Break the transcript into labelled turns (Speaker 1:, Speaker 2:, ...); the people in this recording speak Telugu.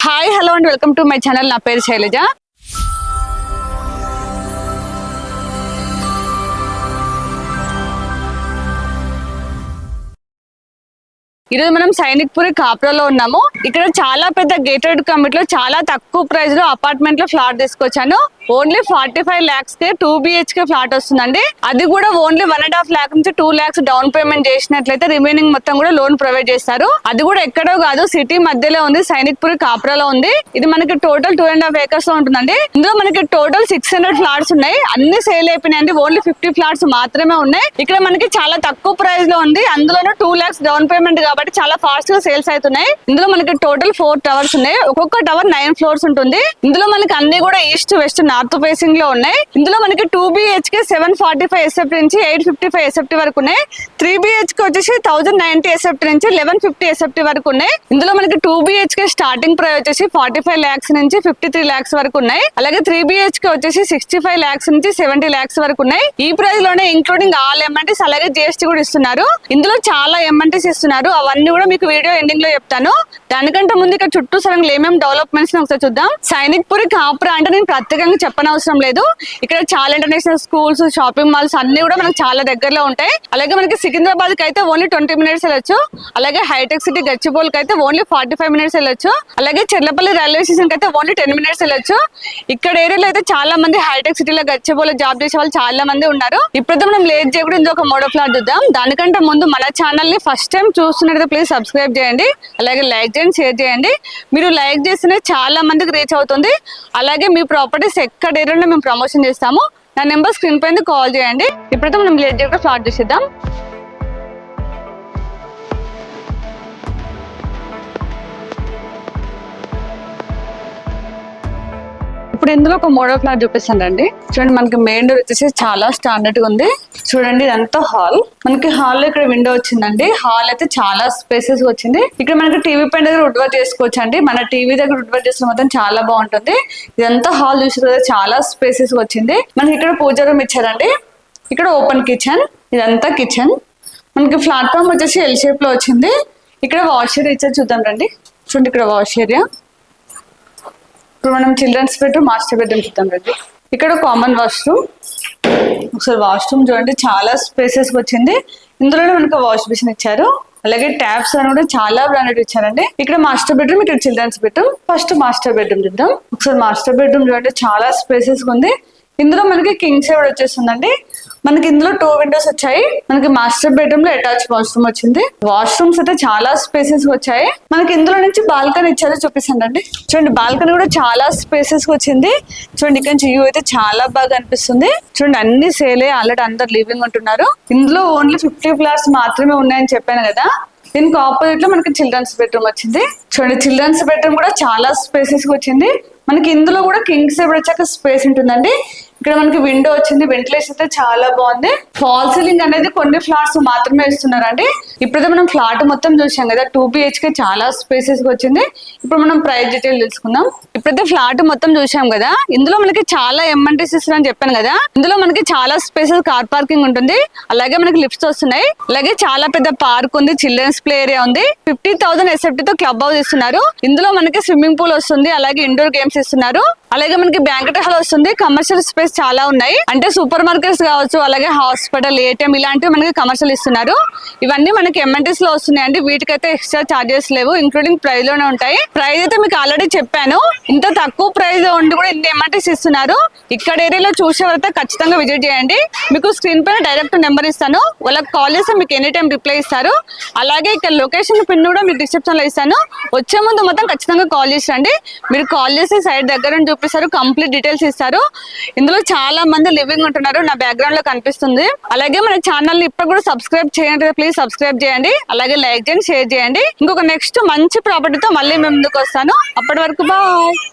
Speaker 1: Hi hello and welcome to my channel. నా పేరు శైలజ. ఈరోజు మనం సైనిక్పురి కాప్రాలో ఉన్నాము. ఇక్కడ చాలా పెద్ద గేటెడ్ కమ్యూనిటీలో చాలా తక్కువ ప్రైస్ లో అపార్ట్మెంట్ లో ఫ్లాట్ తీసుకొచ్చాను. ఓన్లీ 45 lakhs కే 2 BHK ఫ్లాట్ వస్తుందండి. అది కూడా ఓన్లీ 1.5 lakh నుంచి 2 lakhs డౌన్ పేమెంట్ చేసినట్లయితే రిమైనింగ్ మొత్తం కూడా లోన్ ప్రొవైడ్ చేస్తారు. అది కూడా ఎక్కడో కాదు, సిటీ మధ్యలో ఉంది, సైనిక్పురి కాప్రాలో ఉంది. ఇది మనకి టోటల్ 2.5 acres లో ఉంటుందండి. ఇందులో మనకి టోటల్ 600 ఫ్లాట్స్ ఉన్నాయి. అన్ని సేల్ అయిపోయినాయండి. ఓన్లీ 50 ఫ్లాట్స్ మాత్రమే ఉన్నాయి. ఇక్కడ మనకి చాలా తక్కువ ప్రైస్ లో ఉంది. అందులోనూ 2 lakhs డౌన్ పేమెంట్ కాబట్టి చాలా ఫాస్ట్ గా సేల్స్ అవుతున్నాయి. ఇందులో మనకి టోటల్ 4 towers ఉన్నాయి. ఒక్కొక్క టవర్ 9 floors ఉంటుంది. ఇందులో మనకి అన్ని కూడా ఈస్ట్ వెస్ట్ నార్త్ ఫేసింగ్ లో ఉన్నాయి. ఇందులో మనకి 2 BHK 745 SFT నుంచి 855 SFT వరకు ఉన్నాయి. 3 BHK వచ్చేసి 1090 SFT నుంచి 1150 SFT వరకు ఉన్నాయి. ఇందులో మనకి 2 BHK స్టార్టింగ్ ప్రైస్ వచ్చేసి 45 lakhs నుంచి 53 lakhs వరకు ఉన్నాయి. అలాగే 3 BHK వచ్చేసి 65 lakhs నుంచి 70 lakhs వరకు ఉన్నాయి. ఈ ప్రైస్ లోనే ఇంక్లూడింగ్ ఆల్ ఎమ్ఎన్టీస్ అలాగే GST కూడా ఇస్తున్నారు. ఇందులో చాలా ఎమ్ఎన్టీస్ ఇస్తున్నారు. అవన్నీ కూడా మీకు వీడియో ఎండింగ్ లో చెప్తాను. దానికంటే ముందు ఇక్కడ చుట్టూ సరంగా ఏమేమి డెవలప్మెంట్స్ ఒకసారి చూద్దాం. సైనిక్పురి కాప్రా అంటే నేను ప్రత్యేకంగా చెప్పనవసరం లేదు. ఇక్కడ చాలా ఇంటర్నేషనల్ స్కూల్స్, షాపింగ్ మాల్స్ అన్ని కూడా మనకు చాలా దగ్గరలో ఉంటాయి. అలాగే మనకి సికింద్రాబాద్ కి అయితే ఓన్లీ 20 minutes వెళ్ళొచ్చు. అలాగే హైటెక్ సిటీ గచ్చిబౌల్ కి అయితే ఓన్లీ 45 minutes వెళ్ళొచ్చు. అలాగే చెర్లపల్లి రైల్వే స్టేషన్ కి అయితే ఓన్లీ 10 minutes వెళ్ళొచ్చు. ఇక్కడ ఏరియాలో అయితే చాలా మంది హైటెక్ సిటీలో గచ్చిబౌల్ జాబ్ చేసే వాళ్ళు చాలా మంది ఉన్నారు. ఇప్పుడైతే మనం లేట్ చేయకుండా ఇందులో ఒక మోడల్ ఫ్లాట్ చూద్దాం. దానికంటే ముందు మన ఛానల్ ని ఫస్ట్ టైం చూస్తున్నట్టు ప్లీజ్ సబ్స్క్రైబ్ చేయండి. అలాగే లైక్ చేయండి, షేర్ చేయండి. మీరు లైక్ చేస్తేనే చాలా మందికి రీచ్ అవుతుంది. అలాగే మీ ప్రాపర్టీస్ ఎక్కడ ఏరియాలో మేము ప్రమోషన్ చేస్తాము. నా నెంబర్ స్క్రీన్ పైన కాల్ చేయండి. ఇప్పుడైతే మనం లేట్ చేయకుండా ఫ్లాట్ చూసేద్దాం. ఇప్పుడు ఇందులో ఒక మోడల్ ఫ్లాట్ చూపిస్తాను రండి. చూడండి, మనకి మెయిన్ డోర్ వచ్చేసి చాలా స్టాండర్డ్ గా ఉంది. చూడండి, ఇదంతా హాల్. మనకి హాల్ లో ఇక్కడ విండో వచ్చిందండి. హాల్ అయితే చాలా స్పేసెస్ వచ్చింది. ఇక్కడ మనకి టీవీ పైన దగ్గర వుడ్ వర్క్ చేసుకోవచ్చు అండి. మన టీవీ దగ్గర వుడ్ వర్క్ చేసిన మొత్తం చాలా బాగుంటుంది. ఇదంతా హాల్ చూసి కదా చాలా స్పేసెస్ వచ్చింది. మనకి ఇక్కడ పూజ రూమ్ ఇచ్చారండి. ఇక్కడ ఓపెన్ కిచెన్, ఇదంతా కిచెన్. మనకి ప్లాట్ఫామ్ వచ్చేసి ఎల్ షేప్ లో వచ్చింది. ఇక్కడ వాష్ ఏరియా ఇచ్చారు, చూద్దాం రండి. చూడండి, ఇక్కడ వాష్ ఏరియా. ఇప్పుడు మనం చిల్డ్రన్స్ బెడ్రూమ్, మాస్టర్ బెడ్రూమ్ చూద్దాం రండి. ఇక్కడ కామన్ వాష్రూమ్. ఒకసారి వాష్రూమ్ చూడండి, చాలా స్పేసెస్ వచ్చింది. ఇందులోనే మనకు వాష్ బేసిన్ ఇచ్చారు. అలాగే ట్యాప్స్ అని కూడా చాలా బ్రాండెడ్ ఇచ్చారండి. ఇక్కడ మాస్టర్ బెడ్రూమ్, ఇక్కడ children's bedroom. First master bedroom చూద్దాం. ఒకసారి మాస్టర్ బెడ్రూమ్ చూడండి, చాలా స్పేసెస్ ఉంది. ఇందులో మనకి కింగ్ సైడ్ వచ్చేస్తుందండి. మనకి ఇందులో 2 windows వచ్చాయి. మనకి మాస్టర్ బెడ్రూమ్ లో అటాచ్ వాష్రూమ్ వచ్చింది. వాష్రూమ్స్ అయితే చాలా స్పేసెస్ వచ్చాయి. మనకి ఇందులో నుంచి బాల్కనీ ఇచ్చారో చూపిస్తానండి. చూడండి, బాల్కనీ కూడా చాలా స్పేసెస్ వచ్చింది. చూడండి, ఇక్కడ నుంచి వ్యూ అయితే చాలా బాగా అనిపిస్తుంది. చూడండి, అన్ని సేలే, ఆల్రెడీ అందరు లివింగ్ ఉంటున్నారు. ఇందులో ఓన్లీ 50 flats మాత్రమే ఉన్నాయని చెప్పాను కదా. దీనికి ఆపోజిట్ లో మనకి చిల్డ్రన్స్ బెడ్రూమ్ వచ్చింది. చూడండి, చిల్డ్రన్స్ బెడ్రూమ్ కూడా చాలా స్పేసెస్ వచ్చింది. మనకి ఇందులో కూడా కింగ్ సైడ్ వచ్చాక స్పేస్ ఉంటుందండి. ఇక్కడ మనకి విండో వచ్చింది. వెంటిలేషన్ అయితే చాలా బాగుంది. ఫాల్ సీలింగ్ అనేది కొన్ని ఫ్లాట్స్ మాత్రమే ఇస్తున్నారండి. ఇప్పుడైతే మనం ఫ్లాట్ మొత్తం చూసాం కదా. 2 BHK చాలా స్పేసెస్ వచ్చింది. ఇప్పుడు మనం ప్రైస్ డీటెయిల్ తెలుసుకుందాం. ఇప్పుడైతే ఫ్లాట్ మొత్తం చూసాం కదా. ఇందులో మనకి చాలా ఎమ్ఎన్టీస్ ఇస్తున్నారని చెప్పాను కదా. ఇందులో మనకి చాలా స్పేసెస్ కార్ పార్కింగ్ ఉంటుంది. అలాగే మనకి లిఫ్ట్స్ వస్తున్నాయి. అలాగే చాలా పెద్ద పార్క్ ఉంది, చిల్డ్రన్స్ ప్లే ఏరియా ఉంది. 50,000 SFT తో క్లబ్ హౌస్ ఇస్తున్నారు. ఇందులో మనకి స్విమ్మింగ్ పూల్ వస్తుంది. అలాగే ఇండోర్ గేమ్స్ ఇస్తున్నారు. అలాగే మనకి బ్యాంకెట్ హాల్ వస్తుంది. కమర్షియల్ స్పేస్ చాలా ఉన్నాయి. అంటే సూపర్ మార్కెట్స్ కావచ్చు, అలాగే హాస్పిటల్, ATM ఇలాంటివి మనకి కమర్షియల్ ఇస్తున్నారు. ఇవన్నీ మనకి ఎమ్ఎన్టీస్ లో వస్తున్నాయండి. వీటికైతే ఎక్స్ట్రా చార్జెస్ లేవు, ఇంక్లూడింగ్ ప్రైస్ లోనే ఉంటాయి. ప్రైస్ అయితే మీకు ఆల్రెడీ చెప్పాను. ఇంత తక్కువ ప్రైస్ లో ఉండి కూడా ఇన్ని ఎమ్ఎన్టీస్ ఇస్తున్నారు. ఇక్కడ ఏరియాలో చూసేవారైతే ఖచ్చితంగా విజిట్ చేయండి. మీకు స్క్రీన్ పైన డైరెక్ట్ నెంబర్ ఇస్తాను. వాళ్ళకి కాల్ చేస్తే మీకు ఎనీ టైం రిప్లై ఇస్తారు. అలాగే ఇక్కడ లొకేషన్ పిన్ కూడా మీకు డిస్క్రిప్షన్ లో ఇస్తాను. వచ్చే ముందు మొత్తం ఖచ్చితంగా కాల్ చేసి రండి. మీరు కాల్ చేసి సైడ్ దగ్గర చూపిస్తారు, కంప్లీట్ డీటెయిల్స్ ఇస్తారు. ఇందులో చాలా మంది లివింగ్ ఉంటున్నారు, నా బ్యాక్గ్రౌండ్ లో కనిపిస్తుంది. అలాగే మన ఛానల్ ని ఇప్పుడు కూడా సబ్స్క్రైబ్ చేయండి, ప్లీజ్ సబ్స్క్రైబ్ చేయండి. అలాగే లైక్ చేయండి, షేర్ చేయండి. ఇంకొక నెక్స్ట్ మంచి ప్రాపర్టీతో మళ్ళీ మేము ముందుకు వస్తాను. అప్పటి వరకు బాయ్.